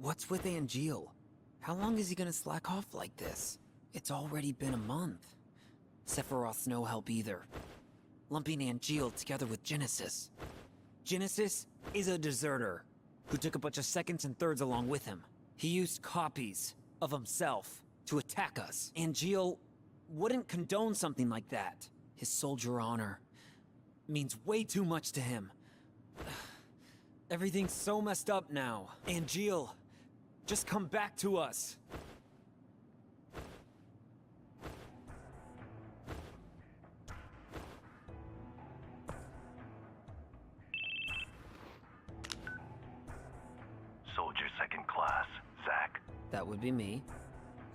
What's with Angeal? How long is he gonna slack off like this? It's already been a month. Sephiroth's no help either. Lumping Angeal together with Genesis. Genesis is a deserter who took a bunch of seconds and thirds along with him. He used copies of himself to attack us. Angeal wouldn't condone something like that. His soldier honor means way too much to him. Everything's so messed up now. Angeal, just come back to us. Soldier second class, Zack. That would be me.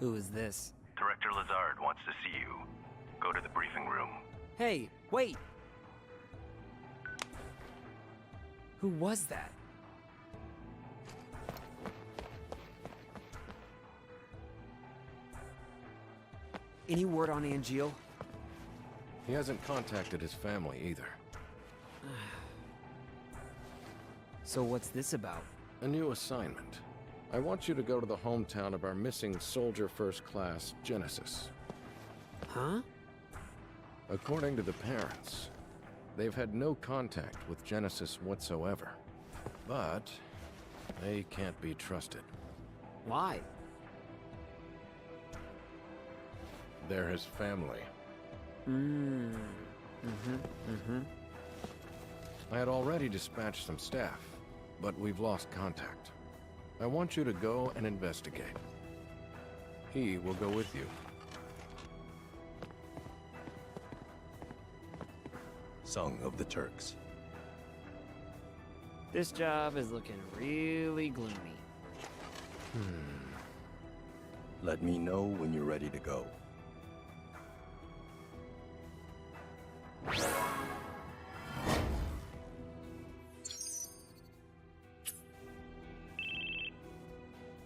Who is this? Director Lazard wants to see you. Go to the briefing room. Hey, wait! Who was that? Any word on Angeal? He hasn't contacted his family either. So what's this about? A new assignment. I want you to go to the hometown of our missing soldier first class, Genesis. Huh? According to the parents, they've had no contact with Genesis whatsoever. But they can't be trusted. Why? They're his family. I had already dispatched some staff, but we've lost contact. I want you to go and investigate. He will go with you. Song of the Turks. This job is looking really gloomy. Let me know when you're ready to go.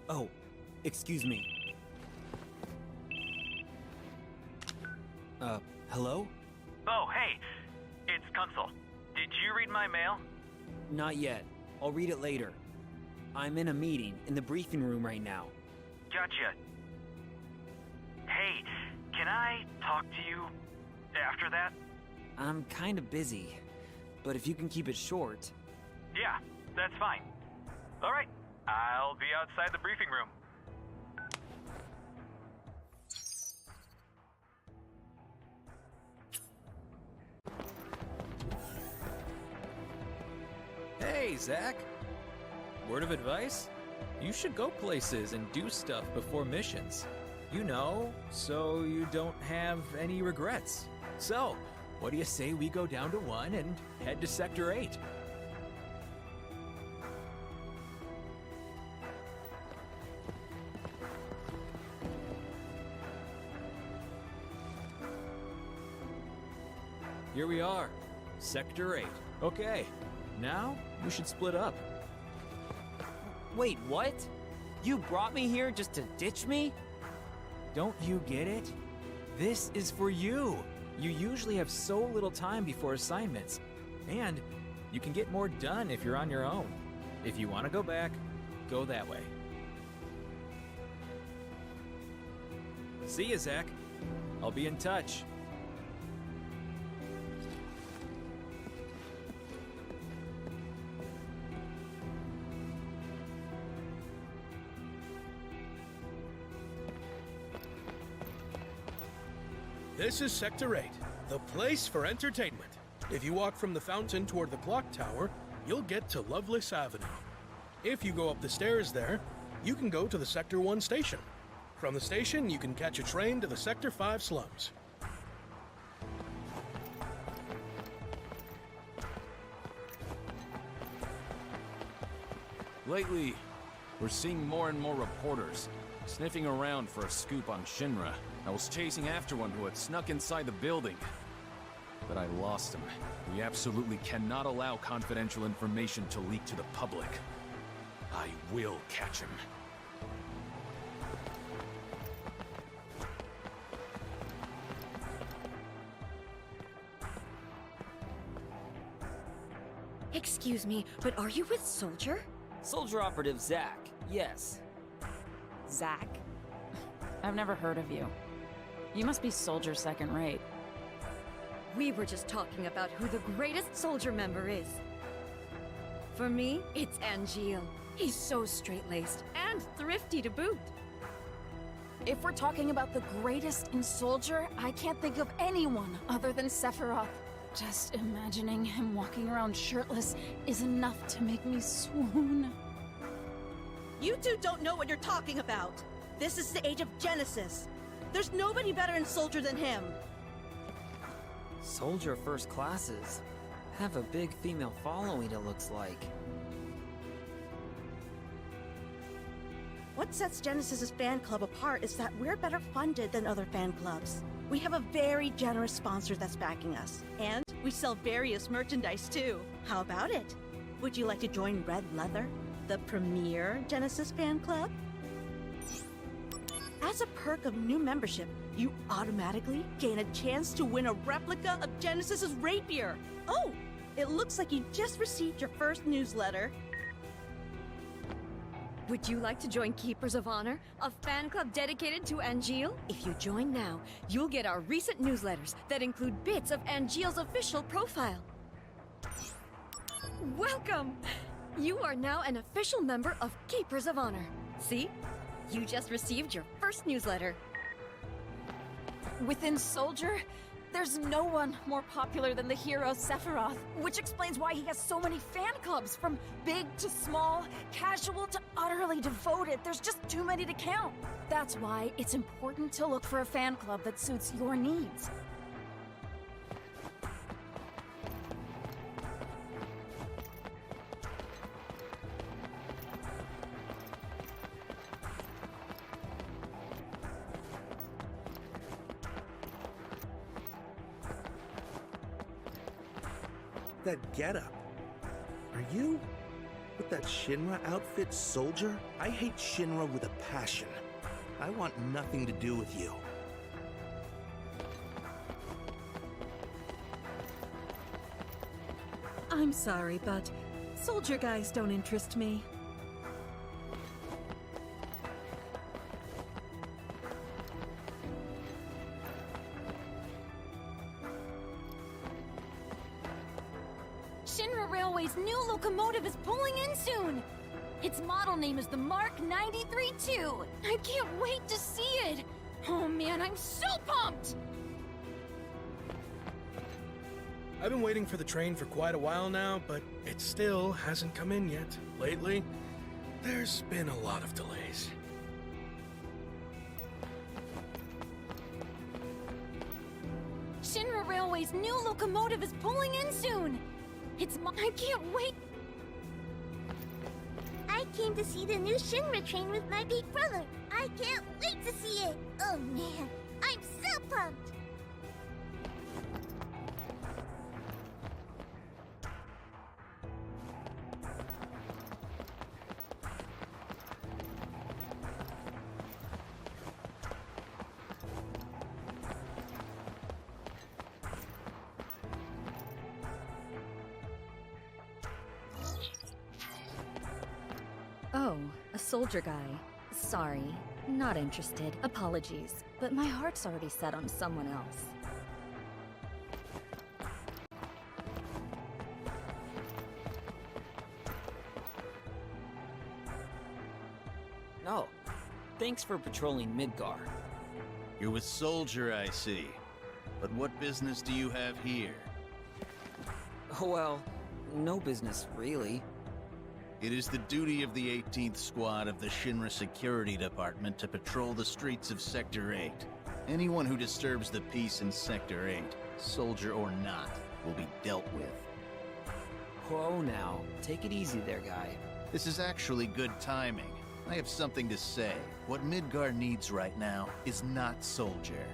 Oh, excuse me. Hello? Oh, hey! It's Kunsel. Did you read my mail? Not yet. I'll read it later. I'm in a meeting in the briefing room right now. Gotcha. Hey, can I talk to you after that? I'm kinda busy, but if you can keep it short... Yeah, that's fine. Alright, I'll be outside the briefing room. Hey, Zack. Word of advice? You should go places and do stuff before missions. You know, so you don't have any regrets. So, what do you say we go down to 1 and head to Sector 8? Here we are, Sector 8. Okay, now we should split up. Wait, what? You brought me here just to ditch me? Don't you get it? This is for you. You usually have so little time before assignments, and you can get more done if you're on your own. If you want to go back, go that way. See ya, Zack. I'll be in touch. This is Sector 8, the place for entertainment. If you walk from the fountain toward the clock tower, you'll get to Loveless Avenue. If you go up the stairs there, you can go to the Sector 1 station. From the station, you can catch a train to the Sector 5 slums. Lately, we're seeing more and more reporters sniffing around for a scoop on Shinra. I was chasing after one who had snuck inside the building, but I lost him. We absolutely cannot allow confidential information to leak to the public. I will catch him. Excuse me, but are you with Soldier? Soldier Operative Zack. Yes. Zack? I've never heard of you. You must be soldier second rate. We were just talking about who the greatest soldier member is. For me, it's Angeal. He's so straight-laced and thrifty to boot. If we're talking about the greatest in soldier, I can't think of anyone other than Sephiroth. Just imagining him walking around shirtless is enough to make me swoon. You two don't know what you're talking about. This is the age of Genesis. There's nobody better in Soldier than him. Soldier first classes have a big female following, it looks like. What sets Genesis's fan club apart is that we're better funded than other fan clubs. We have a very generous sponsor that's backing us. And we sell various merchandise too. How about it? Would you like to join Red Leather, the premier Genesis fan club? As a perk of new membership, you automatically gain a chance to win a replica of Genesis's rapier. Oh, it looks like you just received your first newsletter. Would you like to join Keepers of Honor, a fan club dedicated to Angeal? If you join now, you'll get our recent newsletters that include bits of Angeal's official profile. Welcome! You are now an official member of Keepers of Honor. See? You just received your first newsletter. Within Soldier, there's no one more popular than the hero Sephiroth, which explains why he has so many fan clubs, from big to small, casual to utterly devoted. There's just too many to count. That's why it's important to look for a fan club that suits your needs. That getup. Are you with that Shinra outfit, Soldier? I hate Shinra with a passion. I want nothing to do with you. I'm sorry, but soldier guys don't interest me. Shinra Railway's new locomotive is pulling in soon! Its model name is the Mark 93-2. I can't wait to see it! Oh man, I'm so pumped! I've been waiting for the train for quite a while now, but it still hasn't come in yet. Lately, there's been a lot of delays. Shinra Railway's new locomotive is pulling in soon! I can't wait! I came to see the new Shinra train with my big brother. I can't wait to see it. Oh man, I'm so pumped. Oh, a soldier guy. Sorry, not interested. Apologies, but my heart's already set on someone else. Oh, thanks for patrolling Midgar. You're with Soldier, I see. But what business do you have here? Well, no business, really. It is the duty of the 18th Squad of the Shinra Security Department to patrol the streets of Sector 8. Anyone who disturbs the peace in Sector 8, soldier or not, will be dealt with. Whoa now, take it easy there, guy. This is actually good timing. I have something to say. What Midgar needs right now is not Soldier.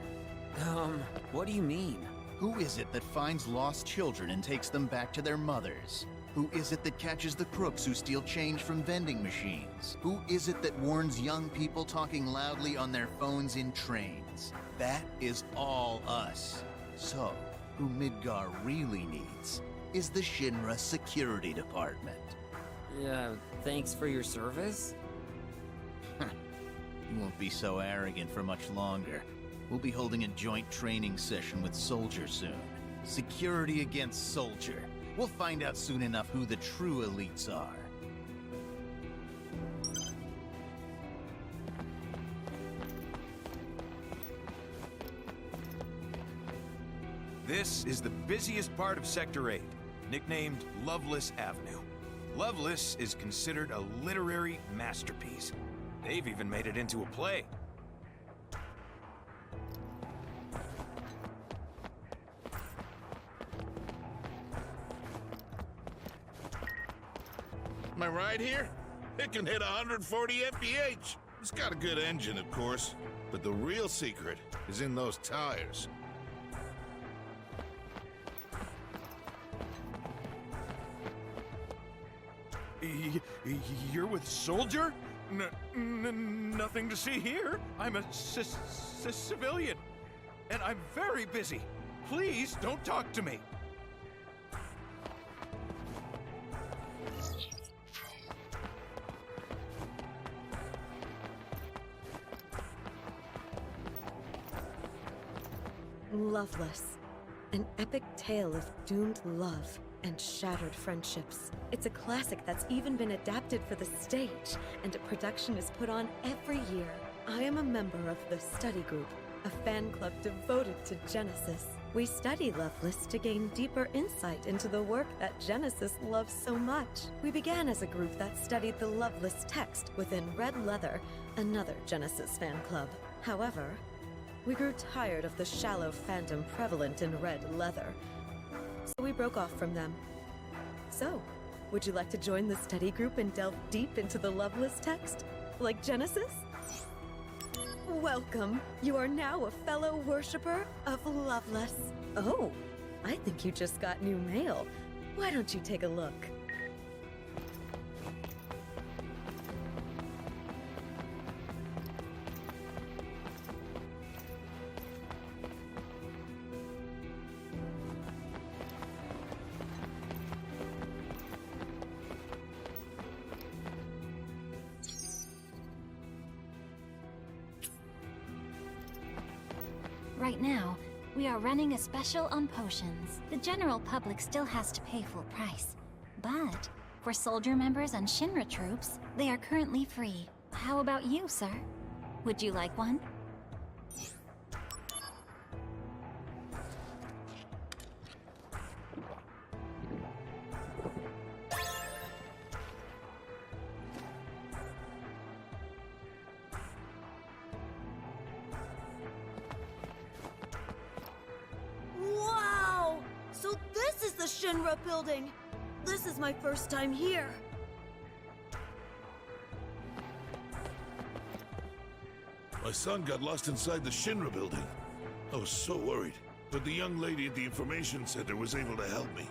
What do you mean? Who is it that finds lost children and takes them back to their mothers? Who is it that catches the crooks who steal change from vending machines? Who is it that warns young people talking loudly on their phones in trains? That is all us. So, who Midgar really needs is the Shinra Security Department. Thanks for your service? You won't be so arrogant for much longer. We'll be holding a joint training session with Soldier soon. Security against Soldier. We'll find out soon enough who the true elites are. This is the busiest part of Sector 8, nicknamed Loveless Avenue. Loveless is considered a literary masterpiece. They've even made it into a play. My ride here? It can hit 140 mph. It's got a good engine, of course, but the real secret is in those tires. You're with Soldier? Nothing to see here. I'm a civilian, and I'm very busy. Please don't talk to me. Loveless. An epic tale of doomed love and shattered friendships. It's a classic that's even been adapted for the stage, and a production is put on every year. I am a member of the Study Group, a fan club devoted to Genesis. We study Loveless to gain deeper insight into the work that Genesis loves so much. We began as a group that studied the Loveless text within Red Leather, another Genesis fan club. However, we grew tired of the shallow fandom prevalent in Red Leather, so we broke off from them. So, would you like to join the study group and delve deep into the Loveless text? Like Genesis? Welcome! You are now a fellow worshipper of Loveless. Oh, I think you just got new mail. Why don't you take a look? Right now, we are running a special on potions. The general public still has to pay full price. But for Soldier members and Shinra troops, they are currently free. How about you, sir? Would you like one? Wow! So this is the Shinra building! This is my first time here. My son got lost inside the Shinra building. I was so worried, but the young lady at the information center was able to help me.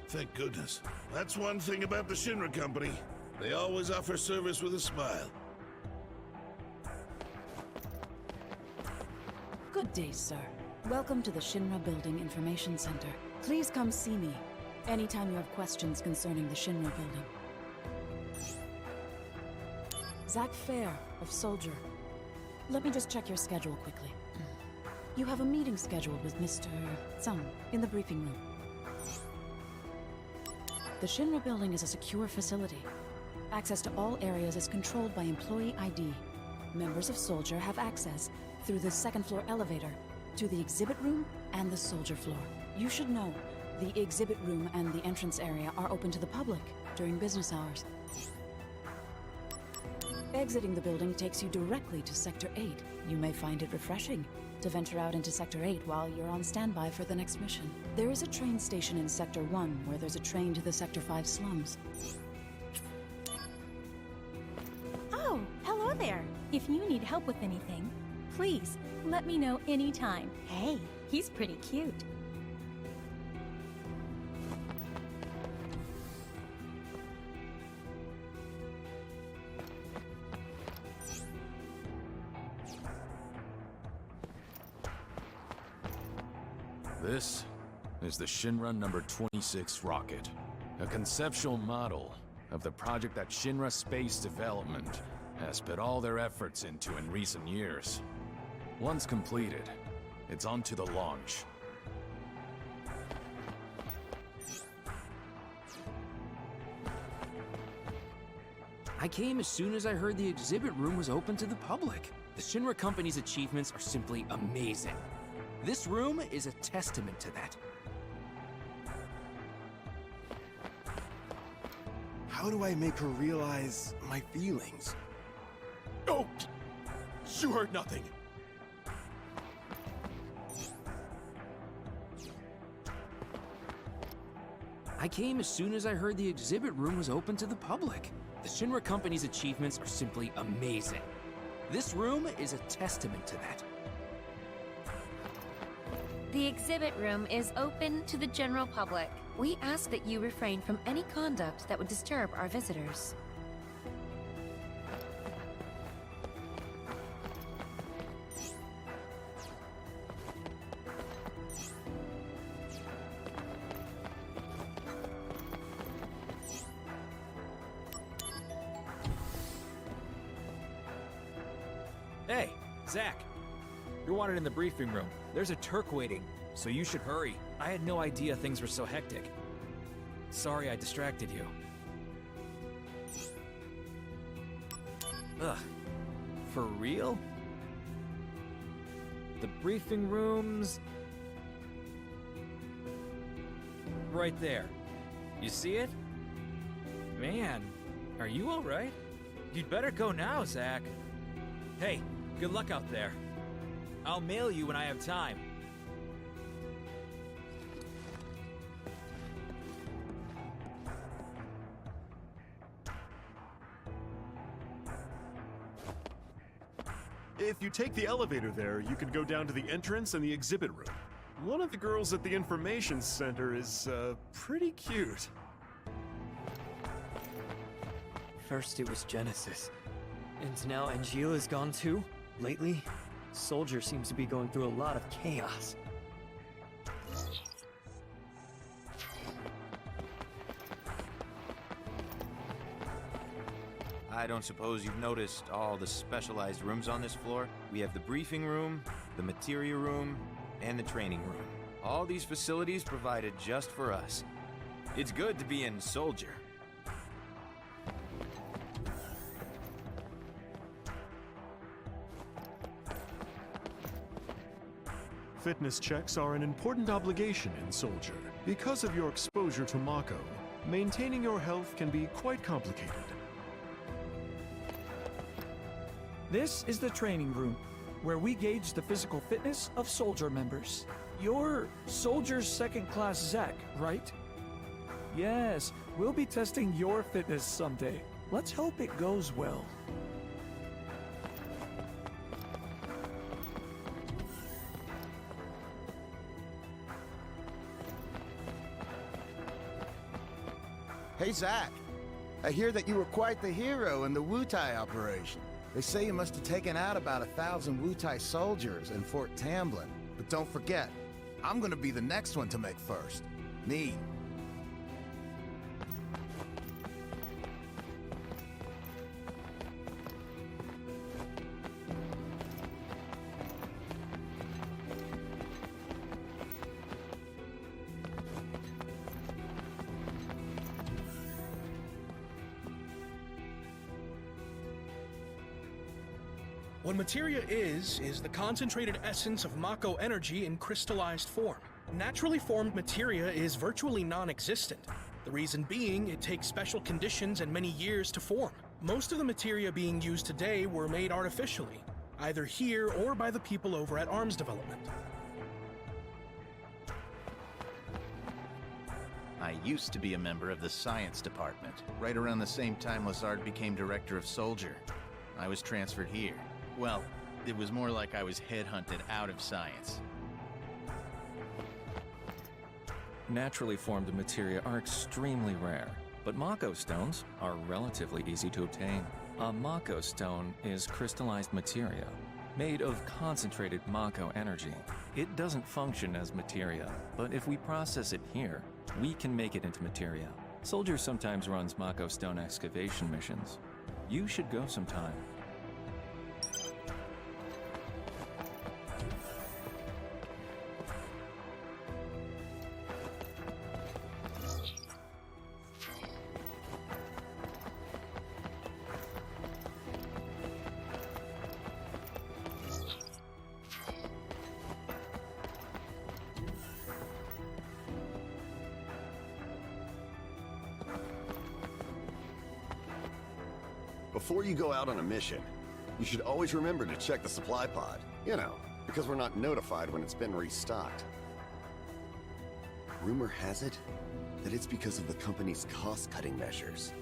Thank goodness. That's one thing about the Shinra company. They always offer service with a smile. Good day, sir. Welcome to the Shinra Building Information Center. Please come see me anytime you have questions concerning the Shinra Building. Zack Fair of Soldier. Let me just check your schedule quickly. You have a meeting scheduled with Mr. Tsung in the briefing room. The Shinra Building is a secure facility. Access to all areas is controlled by employee ID. Members of Soldier have access through the second floor elevator to the exhibit room and the Soldier floor. You should know, the exhibit room and the entrance area are open to the public during business hours. Exiting the building takes you directly to Sector 8. You may find it refreshing to venture out into Sector 8 while you're on standby for the next mission. There is a train station in Sector 1 where there's a train to the Sector 5 slums. Oh, hello there. If you need help with anything, please let me know anytime. Hey, he's pretty cute. This is the Shinra number 26 rocket, a conceptual model of the project that Shinra Space Development has put all their efforts into in recent years. Once completed, it's on to the launch. I came as soon as I heard the exhibit room was open to the public. The Shinra Company's achievements are simply amazing. This room is a testament to that. How do I make her realize my feelings? Oh! You heard nothing! I came as soon as I heard the exhibit room was open to the public. The Shinra Company's achievements are simply amazing. This room is a testament to that. The exhibit room is open to the general public. We ask that you refrain from any conduct that would disturb our visitors. Hey, Zack. You're wanted in the briefing room. There's a Turk waiting, so you should hurry. I had no idea things were so hectic. Sorry I distracted you. Ugh. For real? The briefing room's... right there. You see it? Man, are you alright? You'd better go now, Zack. Hey, good luck out there. I'll mail you when I have time. If you take the elevator there, you can go down to the entrance and the exhibit room. One of the girls at the information center is, pretty cute. First it was Genesis, and now Angeala's gone too. Lately, Soldier seems to be going through a lot of chaos. I don't suppose you've noticed all the specialized rooms on this floor? We have the briefing room, the materia room, and the training room. All these facilities provided just for us. It's good to be in Soldier. Fitness checks are an important obligation in Soldier. Because of your exposure to Mako, maintaining your health can be quite complicated. This is the training room, where we gauge the physical fitness of Soldier members. You're Soldier's second class Zack, right? Yes, we'll be testing your fitness someday. Let's hope it goes well. Hey, Zack. I hear that you were quite the hero in the Wutai operation. They say you must have taken out about 1,000 Wutai soldiers in Fort Tamblin. But don't forget, I'm gonna be the next one to make first. Me. What materia is the concentrated essence of Mako energy in crystallized form. Naturally formed materia is virtually non-existent. The reason being, it takes special conditions and many years to form. Most of the materia being used today were made artificially, either here or by the people over at Arms Development. I used to be a member of the science department, right around the same time Lazard became director of Soldier. I was transferred here. Well, it was more like I was headhunted out of science. Naturally formed materia are extremely rare, but Mako stones are relatively easy to obtain. A Mako stone is crystallized materia, made of concentrated Mako energy. It doesn't function as materia, but if we process it here, we can make it into materia. Soldier sometimes runs Mako stone excavation missions. You should go sometime. Before you go out on a mission, you should always remember to check the supply pod. You know, because we're not notified when it's been restocked. Rumor has it that it's because of the company's cost-cutting measures.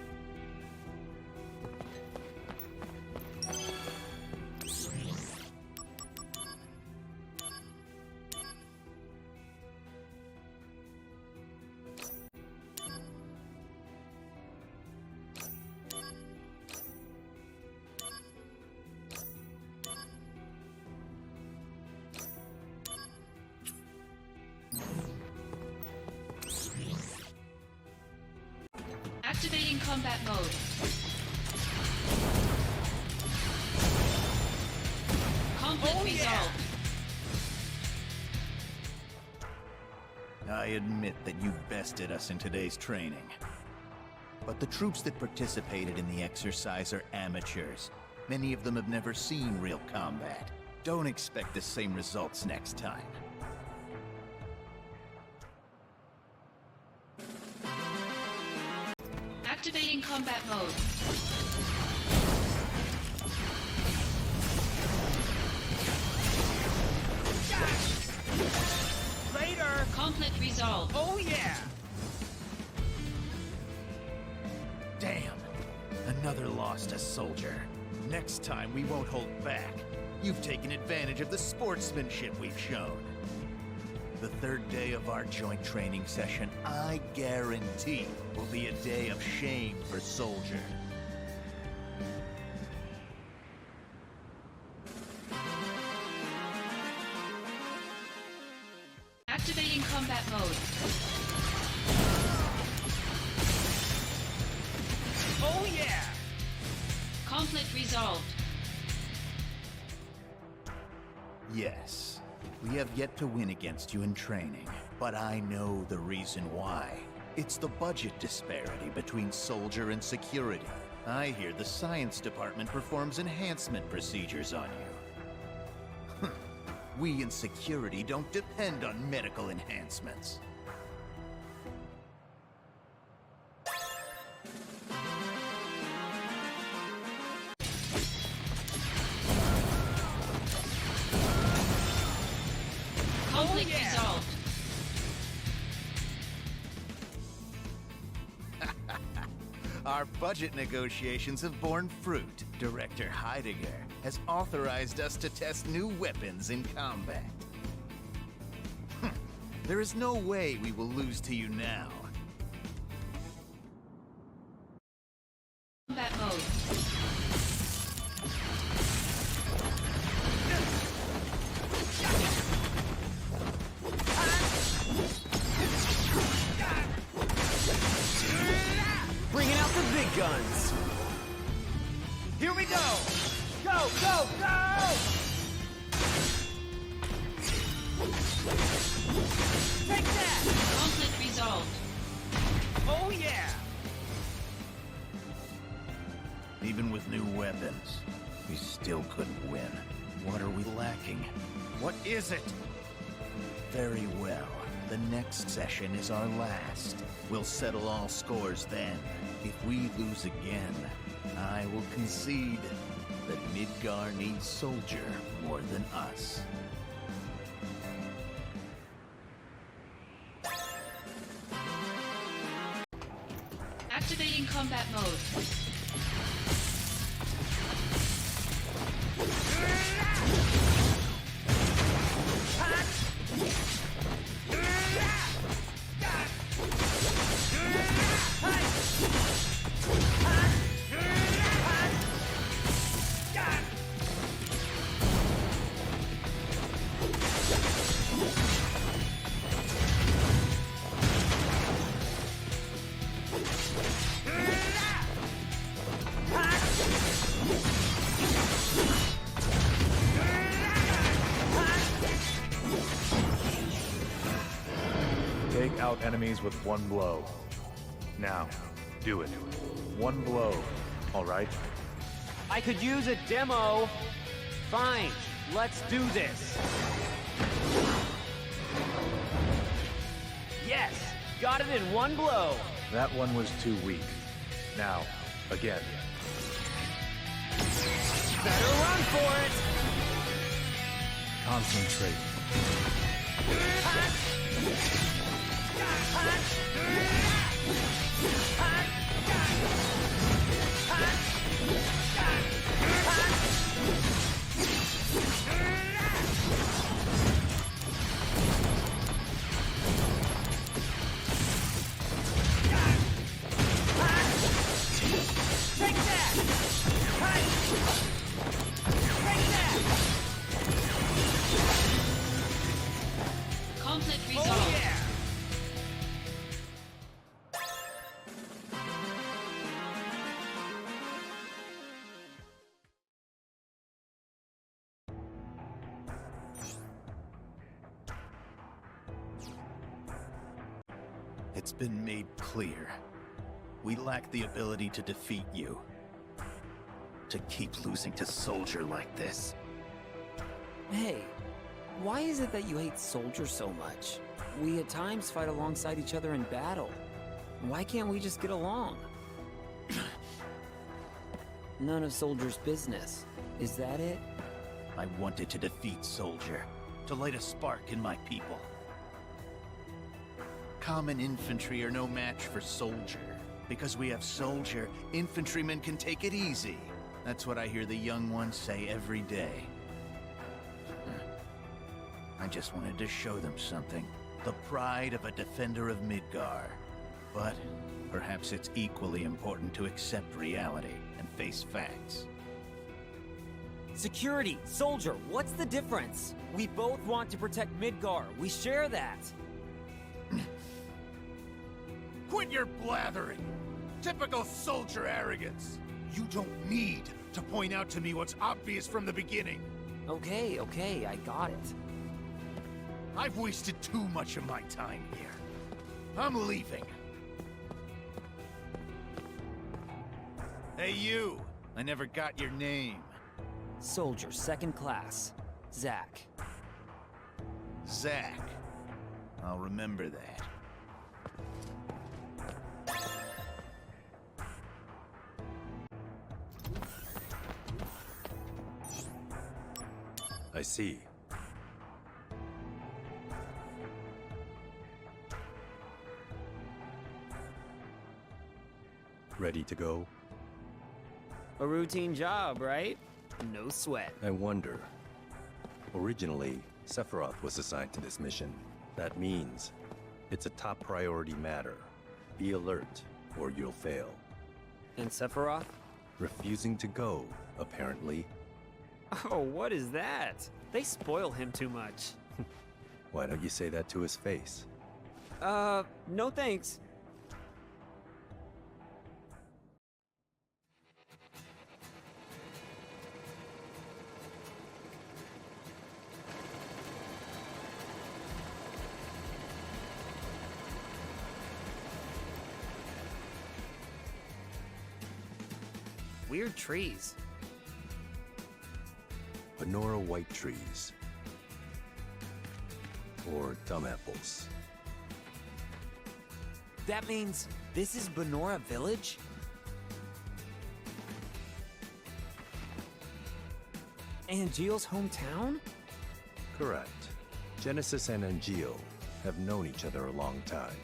Activating combat mode. Conflict resolved. I admit that you bested us in today's training. But the troops that participated in the exercise are amateurs. Many of them have never seen real combat. Don't expect the same results next time. Activating combat mode. Later! Conflict resolved. Oh yeah! Damn! Another loss to Soldier. Next time we won't hold back. You've taken advantage of the sportsmanship we've shown. The third day of our joint training session, I guarantee, will be a day of shame for Soldier. Activating combat mode. Oh yeah! Conflict resolved. Yes, we have yet to win against you in training, but I know the reason why. It's the budget disparity between Soldier and Security. I hear the Science Department performs enhancement procedures on you. We in Security don't depend on medical enhancements. Conflict resolved. Our budget negotiations have borne fruit. Director Heidegger has authorized us to test new weapons in combat. There is no way we will lose to you now. Combat mode. Bringing out the big guns. Here we go! Go, go, go! Take that! Conflict resolved. Oh yeah! Even with new weapons, we still couldn't win. What are we lacking? What is it? Very well. The next session is our last. We'll settle all scores then. If we lose again, I will concede that Midgar needs Soldier more than us. Activating combat mode. enemies with one blow. Now, do it. One blow, alright? I could use a demo. Fine, let's do this. Yes, got it in one blow. That one was too weak. Now, again. Better run for it. Concentrate. Take that! Take that! Conflict resolved. Oh yeah! It's been made clear. We lack the ability to defeat you. To keep losing to Soldier like this. Hey, why is it that you hate Soldier so much? We at times fight alongside each other in battle. Why can't we just get along? None of Soldier's business. Is that it? I wanted to defeat Soldier, to light a spark in my people. Common infantry are no match for Soldier. Because we have Soldier, infantrymen can take it easy. That's what I hear the young ones say every day. I just wanted to show them something. The pride of a defender of Midgar. But perhaps it's equally important to accept reality and face facts. Security, Soldier, what's the difference? We both want to protect Midgar. We share that. Quit your blathering! Typical Soldier arrogance! You don't need to point out to me what's obvious from the beginning. Okay, I got it. I've wasted too much of my time here. I'm leaving. Hey you! I never got your name. Soldier, second class. Zack. Zack. I'll remember that. I see. Ready to go? A routine job, right? No sweat. I wonder. Originally, Sephiroth was assigned to this mission. That means it's a top priority matter. Be alert, or you'll fail. And Sephiroth? Refusing to go, apparently. Oh, what is that? They spoil him too much. Why don't you say that to his face? No thanks. Weird trees. Banora white trees. Or dumb apples. That means this is Banora Village? Angeal's hometown? Correct. Genesis and Angeal have known each other a long time.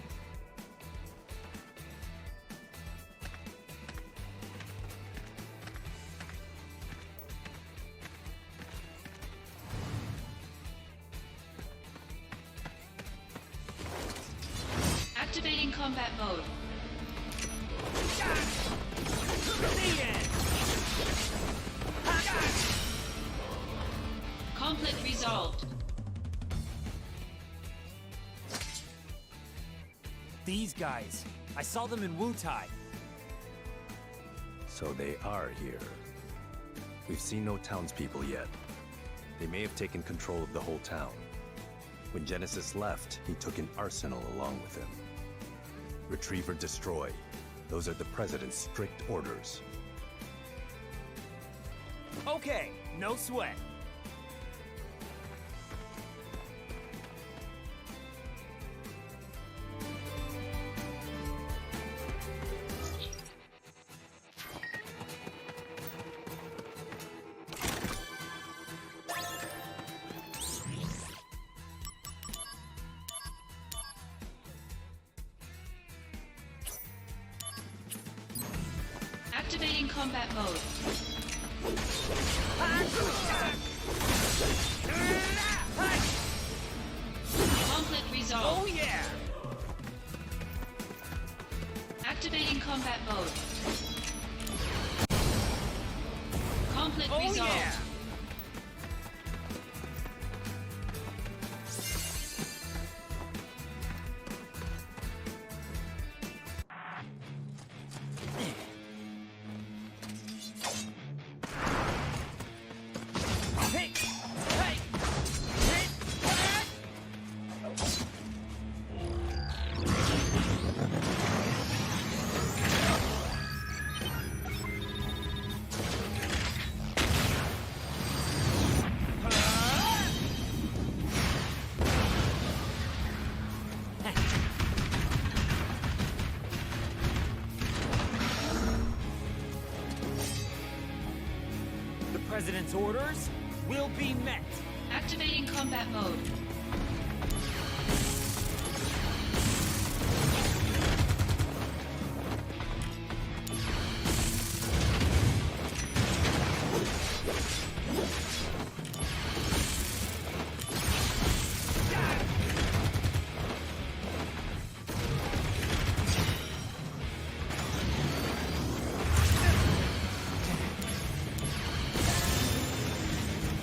Activating combat mode. Conflict resolved. These guys. I saw them in Wutai. So they are here. We've seen no townspeople yet. They may have taken control of the whole town. When Genesis left, he took an arsenal along with him. Retrieve or destroy. Those are the President's strict orders. Okay, no sweat. Activating combat mode. Conflict resolved. Oh yeah! Activating combat mode. Conflict Oh resolved. yeah! Hey! Hey! The President's orders will be met. Activating combat mode.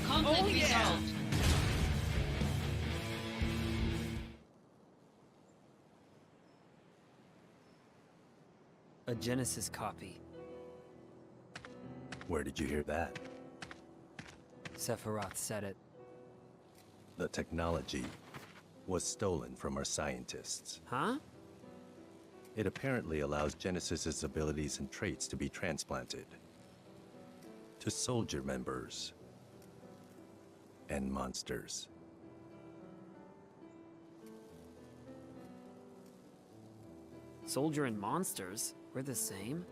Conflict Oh, yeah. resolved. A Genesis copy. Where did you hear that? Sephiroth said it. The technology was stolen from our scientists. Huh? It apparently allows Genesis's abilities and traits to be transplanted to soldier members and monsters. Soldier and monsters? We're the same?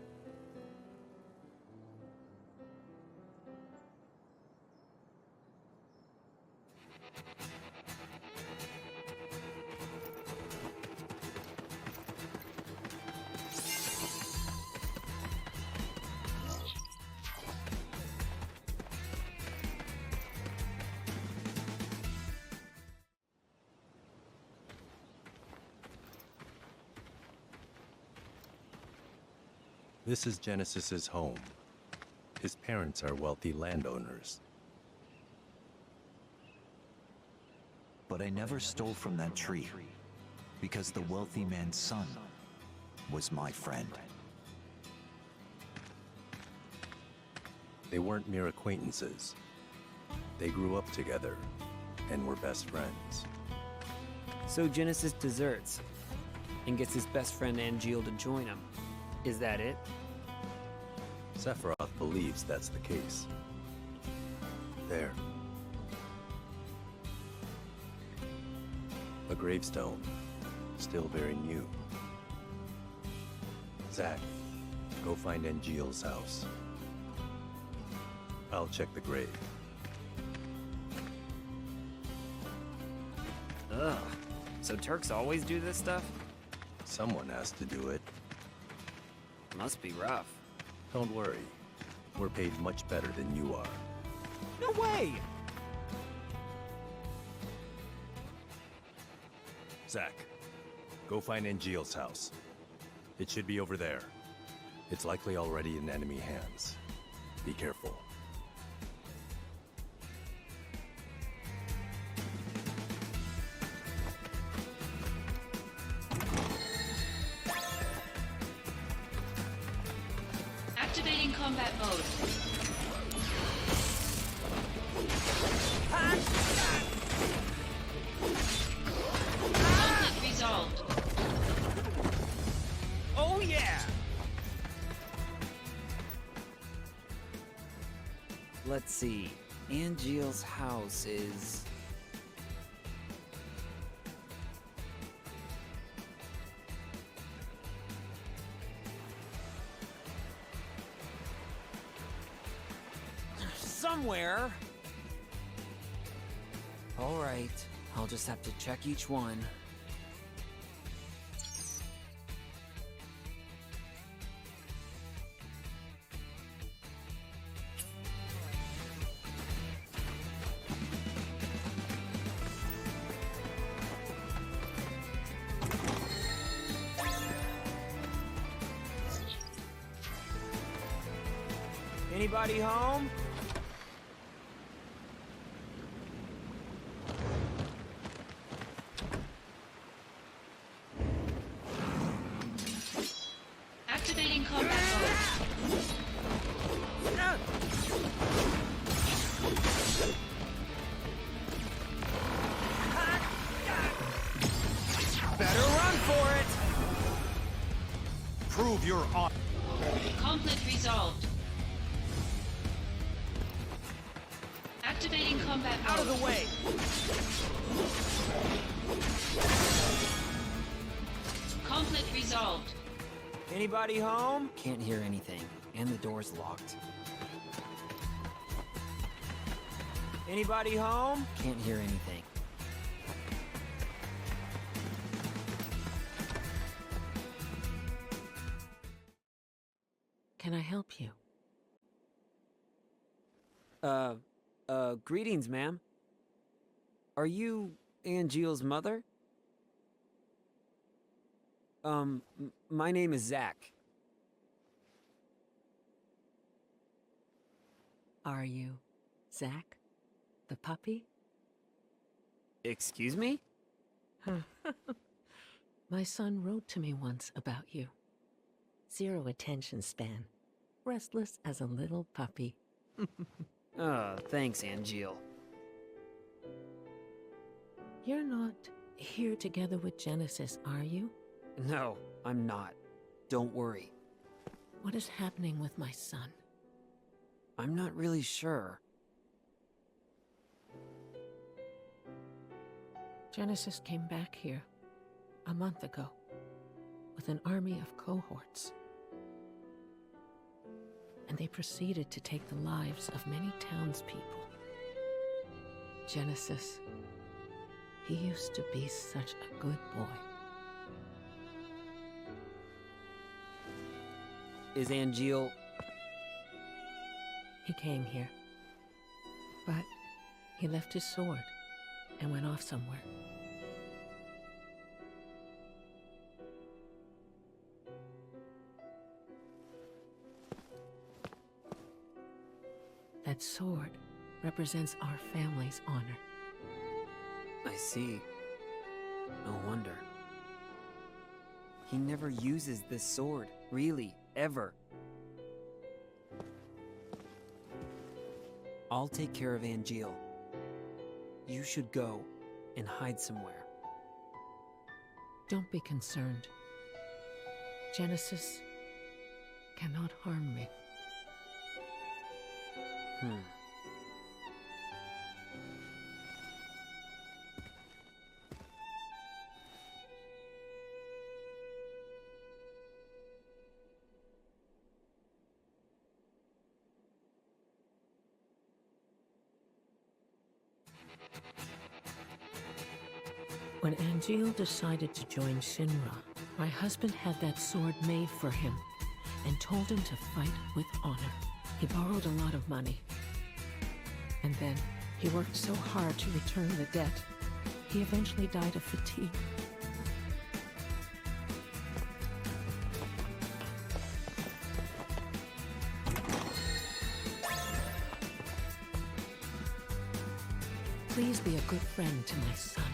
This is Genesis's home. His parents are wealthy landowners. But I never stole from that tree, because the wealthy man's son was my friend. They weren't mere acquaintances. They grew up together and were best friends. So Genesis deserts and gets his best friend Angeal to join him. Is that it? Sephiroth believes that's the case. There. A gravestone, still very new. Zack, go find Angeal's house. I'll check the grave. Ugh. So Turks always do this stuff? Someone has to do it. Must be rough. Don't worry. We're paid much better than you are. No way! Zack, go find Angeal's house. It should be over there. It's likely already in enemy hands. Be careful. Activating combat mode. Conflict resolved. let's see. Angeal's house is... somewhere. All right, I'll just have to check each one. Anybody home? Activating combat mode. Better run for it! Prove your honor. Conflict resolved. Activating combat mode. Out of the way! Conflict resolved. Anybody home? Can't hear anything, and the door's locked. Anybody home? Can't hear anything. Can I help you? Greetings, ma'am. Are you Angeal's mother? My name is Zach. Are you Zach, the puppy? Excuse me? My son wrote to me once about you. 0 attention span. Restless as a little puppy. Thanks, Angeal. You're not here together with Genesis, are you? No, I'm not. Don't worry. What is happening with my son? I'm not really sure. Genesis came back here a month ago with an army of cohorts. And they proceeded to take the lives of many townspeople. Genesis, he used to be such a good boy. Is Angeal... He came here. But he left his sword and went off somewhere. That sword represents our family's honor. I see. No wonder. He never uses this sword, really, ever. I'll take care of Angeal. You should go and hide somewhere. Don't be concerned. Genesis cannot harm me. When Angeal decided to join Shinra, my husband had that sword made for him and told him to fight with honor. He borrowed a lot of money. And then he worked so hard to return the debt, he eventually died of fatigue. Please be a good friend to my son.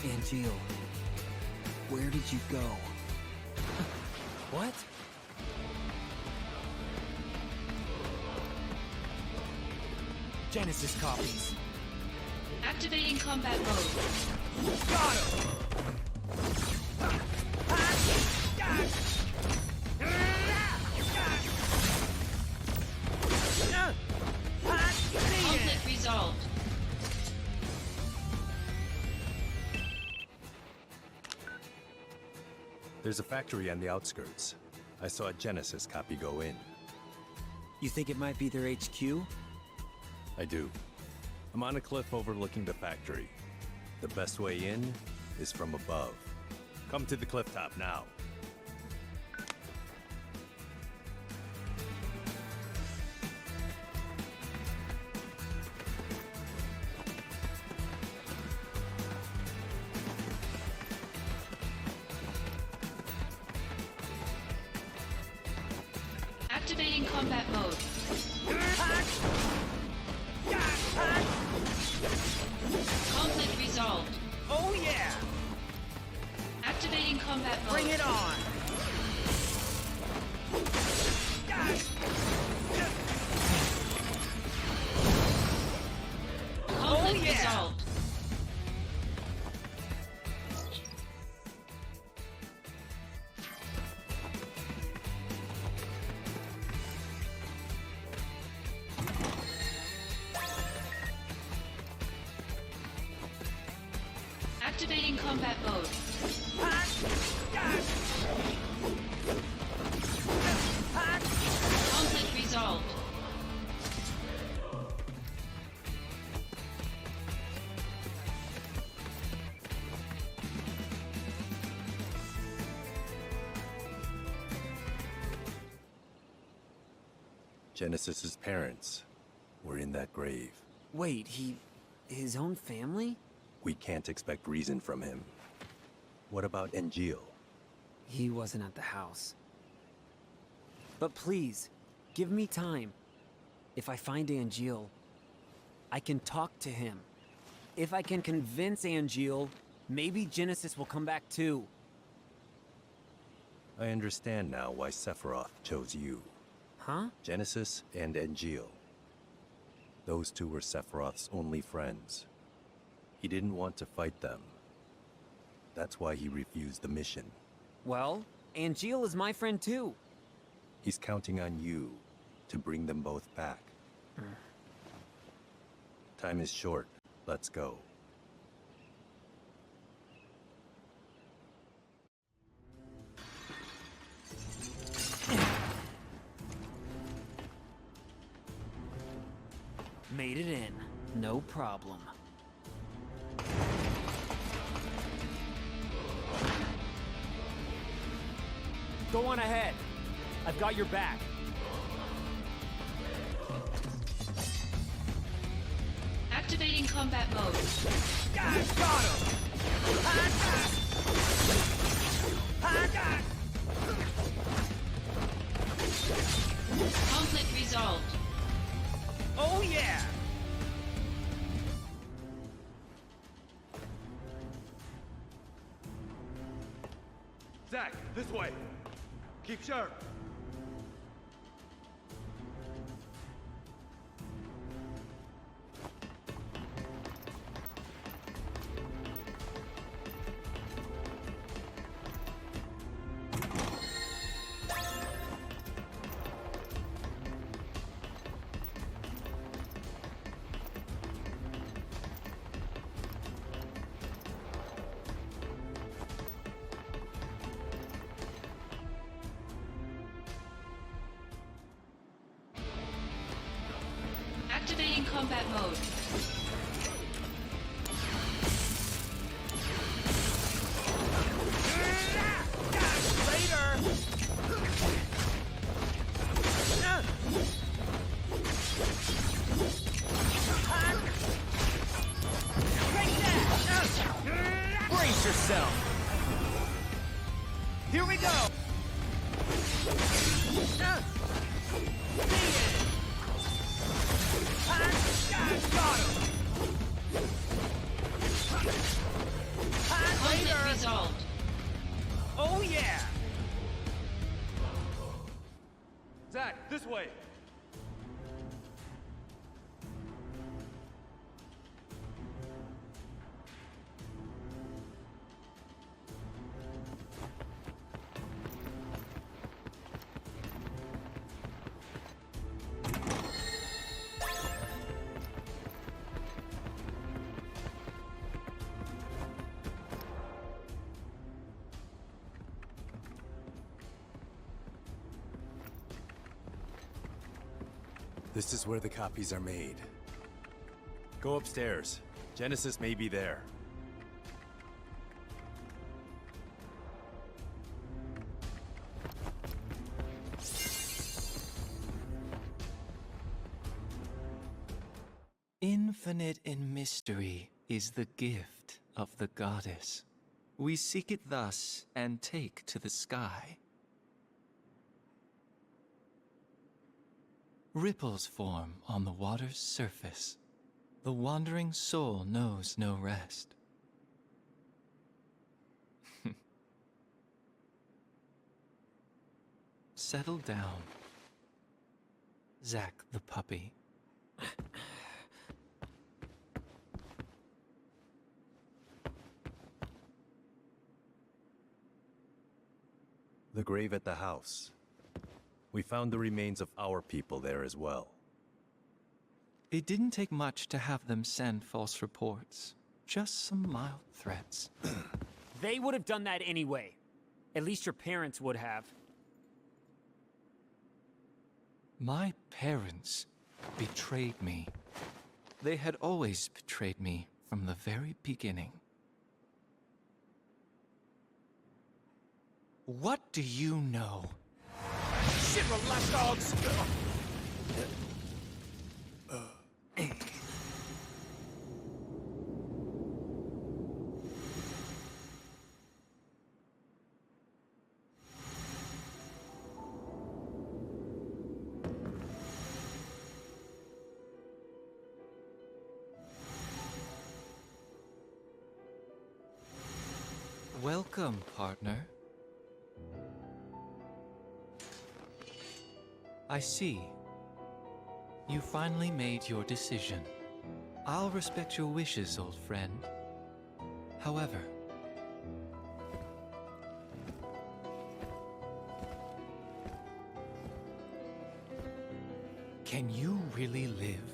Angeal, where did you go? What? Genesis copies. Activating combat mode. Got him! Conflict resolved. There's a factory on the outskirts. I saw a Genesis copy go in. You think it might be their HQ? I do. I'm on a cliff overlooking the factory. The best way in is from above. Come to the cliff top now. Activating combat mode. Conflict resolved. Oh yeah! Activating combat mode. Bring it on! Conflict resolved. Activating combat mode. Conflict resolved. Genesis's parents were in that grave. Wait, his own family? We can't expect reason from him. What about Angeal? He wasn't at the house. But please, give me time. If I find Angeal, I can talk to him. If I can convince Angeal, maybe Genesis will come back too. I understand now why Sephiroth chose you. Huh? Genesis and Angeal. Those two were Sephiroth's only friends. He didn't want to fight them. That's why he refused the mission. Well, Angeal is my friend too. He's counting on you to bring them both back. Time is short. Let's go. Made it in. No problem. Go on ahead. I've got your back. Activating combat mode. Got him! Conflict resolved. Oh yeah! Zack, this way. Keep sharp. Activating combat mode. Brace yourself! Here we go! Got him! Conflict resolved. Oh yeah! Zack, this way. This is where the copies are made. Go upstairs. Genesis may be there. Infinite in mystery is the gift of the goddess. We seek it thus and take to the sky. Ripples form on the water's surface. The wandering soul knows no rest. Settle down, Zack the puppy. The grave at the house. We found the remains of our people there as well. It didn't take much to have them send false reports. Just some mild threats. They would have done that anyway. At least your parents would have. My parents betrayed me. They had always betrayed me from the very beginning. What do you know? Shinra lapdogs! Welcome, partner. I see. You finally made your decision. I'll respect your wishes, old friend. However, can you really live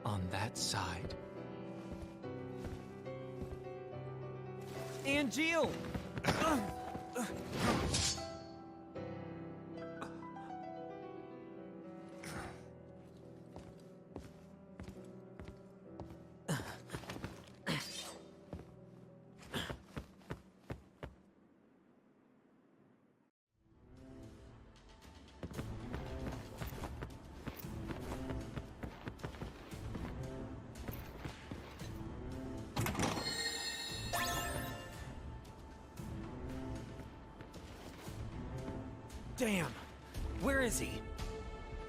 on that side? Angeal! Damn! Where is he?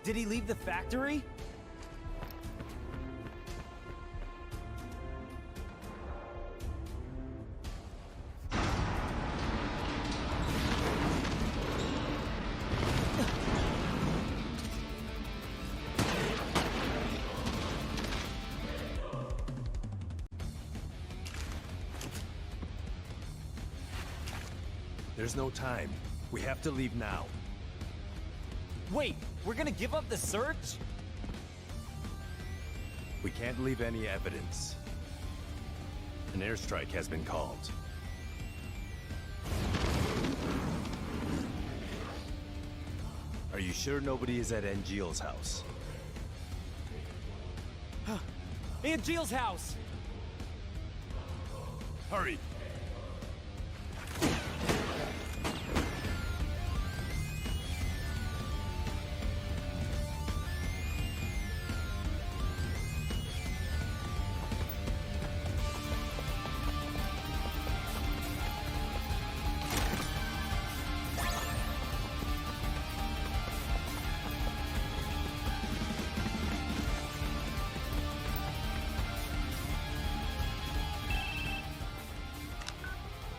Did he leave the factory? There's no time. We have to leave now. Wait, we're gonna give up the search? We can't leave any evidence. An airstrike has been called. Are you sure nobody is at Angeal's house? Angeal's house! Hurry!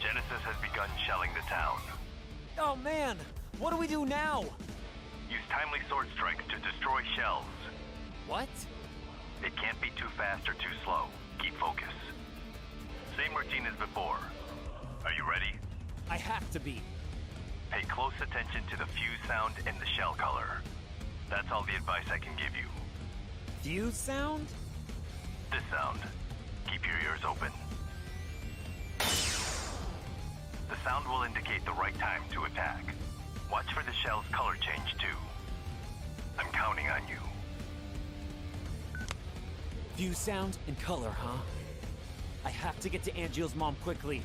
Genesis has begun shelling the town. Oh man! What do we do now? Use timely sword strike to destroy shells. What? It can't be too fast or too slow. Keep focus. Same routine as before. Are you ready? I have to be. Pay close attention to the fuse sound and the shell color. That's all the advice I can give you. Fuse sound? This sound. Keep your ears open. The sound will indicate the right time to attack. Watch for the shell's color change too. I'm counting on you. View, sound, and color, huh? I have to get to Angeal's mom quickly.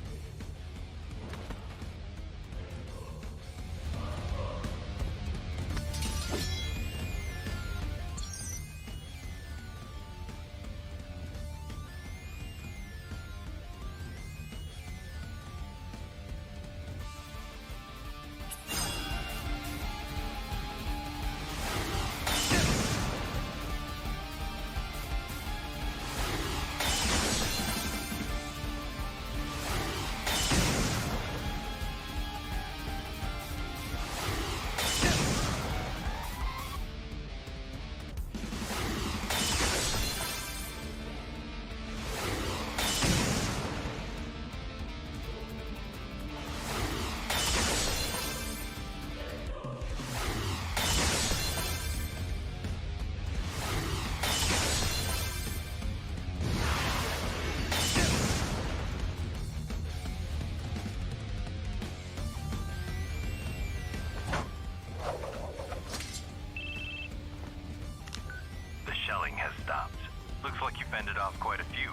fended off quite a few.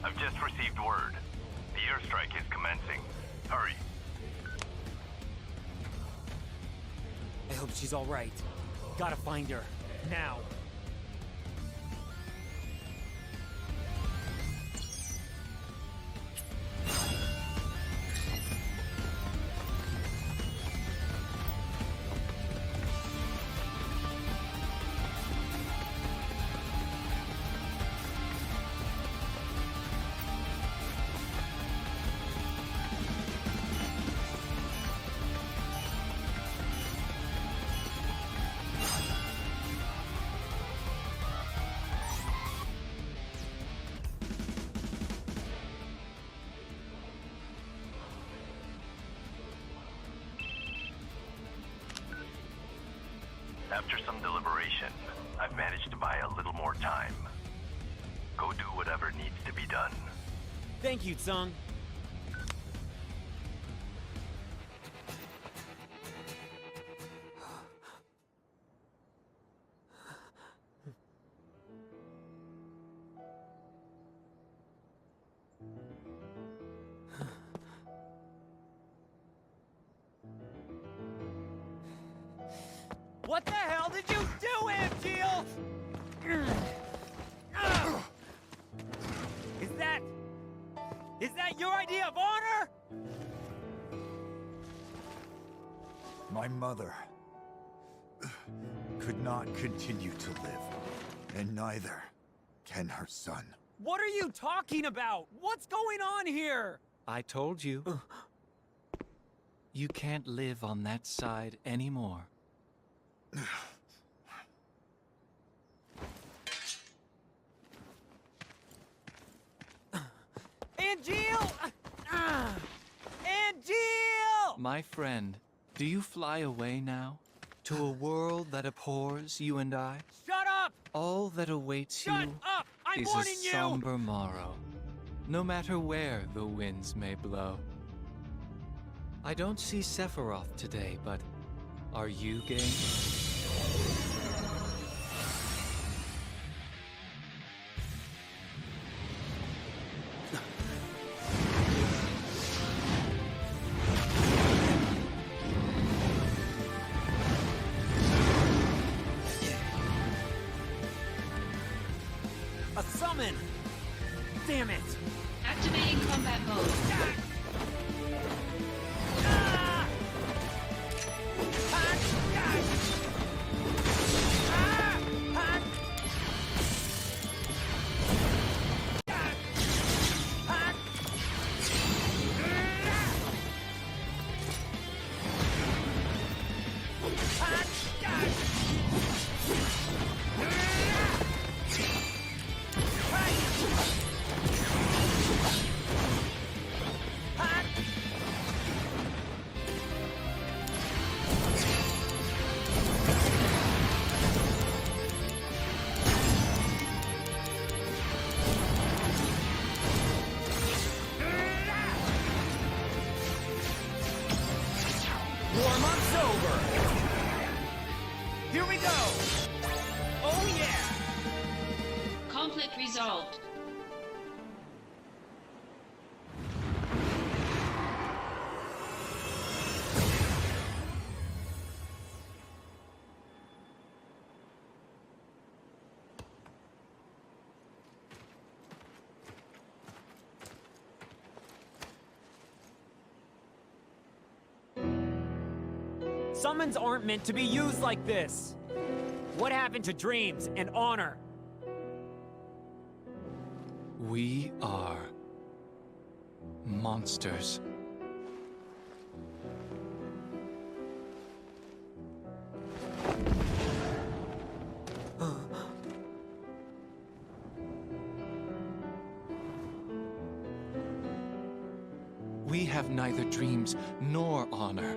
I've just received word. The airstrike is commencing. Hurry. I hope she's all right. Gotta find her. Now. After some deliberation, I've managed to buy a little more time. Go do whatever needs to be done. Thank you, Tsung. What the hell did you do, Angeal? Is that your idea of honor? My mother could not continue to live, and neither can her son. What are you talking about? What's going on here? I told you. You can't live on that side anymore. Angeal! Angeal! My friend, do you fly away now? To a world that abhors you and I? Shut up! All that awaits Shut you up! I'm is warning a you! somber morrow, no matter where the winds may blow. I don't see Sephiroth today, but are you game? A summon! Damn it! Activating combat mode. Conflict resolved. Summons aren't meant to be used like this. What happened to dreams and honor? We are monsters. We have neither dreams nor honor.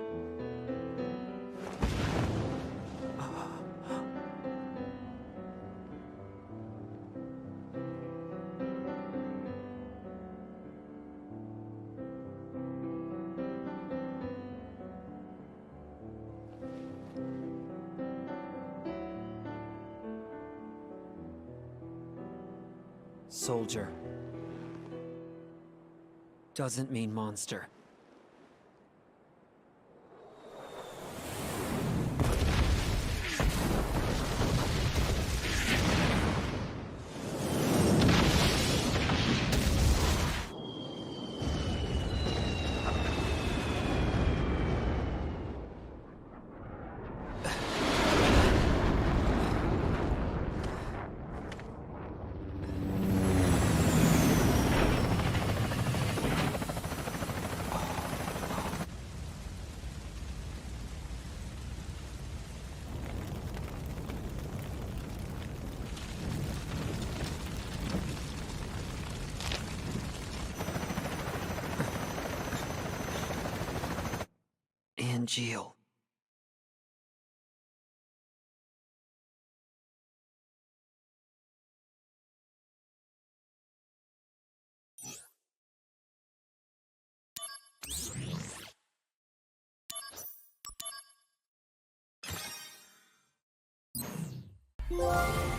Soldier doesn't mean monster. Angeal. What?